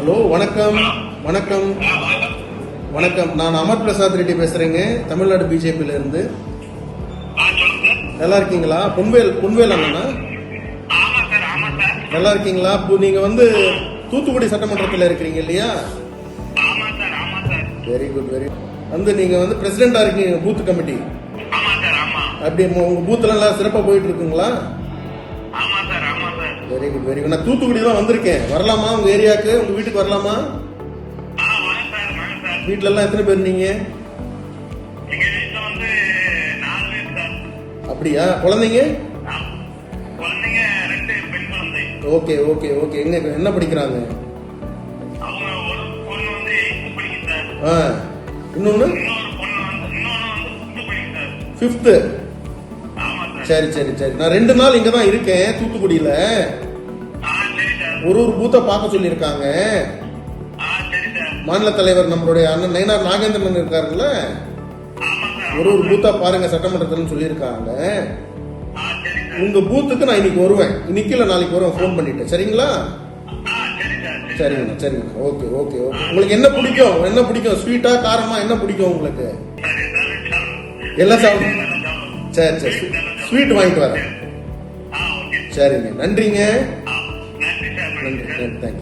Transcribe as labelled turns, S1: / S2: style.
S1: Hello, வணக்கம். வணக்கம் வணக்கம். நான் அமர் பிரசாத் ரெட்டி பேசுறேங்க, தமிழ்நாடு பிஜேபியில இருந்து. நல்லா இருக்கீங்களா? பொன்வேல் அண்ணா நல்லா இருக்கீங்களா? இப்போ நீங்க தூத்துக்குடி சட்டமன்றத்தில் இருக்கிறீங்க இல்லையா? Very good, very good. நீங்க பிரசிடென்டா இருக்கீங்க பூத் கமிட்டி. அப்படி உங்க பூத்ல எல்லாம் சிறப்பா போயிட்டு இருக்குங்களா? Very good, very good. நான் தூத்துக்குடி தான் வந்திருக்கேன். வரலாமா உங்க ஏரியாவுக்கு? உங்க வீட்டுக்கு வரலாமா? வீட்டுல எல்லாம் எத்தனை பேர் நீங்க? அப்படியா? குழந்தைங்க? Okay okay okay. என்ன படிக்கிறாங்க? இன்னொன்னு 5th. சரி சரி சரி. நான் 2 நாள் இங்க தான் இருக்கேன் தூத்துக்குடியில. ஒரு பூத்தை பார்க்க சொல்லியிருக்காங்க. மாநில தலைவர் நம்மளுடைய அண்ணன் நயினார் நாகேந்திரன் இருக்காருல்ல, ஒரு பூத்தா பாருங்க சட்டமன்றத்தில் சொல்லியிருக்காங்க. உங்க பூத்துக்கு நான் இன்னைக்கு வருவேன். இன்னைக்கு இல்ல நாளைக்கு வருவேன், போன் பண்ணிட்டு. சரிங்களா? சரிங்கண்ணா சரிங்கண்ணா. Okay okay okay. உங்களுக்கு என்ன பிடிக்கும்? என்ன பிடிக்கும்? ஸ்வீட்டா காரமா என்ன பிடிக்கும் உங்களுக்கு? எல்லாம் சாப்பிடும். சரி சரி. ஸ்வீட் வாங்கிட்டு வரேன். சரிங்க, நன்றிங்க. நன்றி, தேங்க்யூ.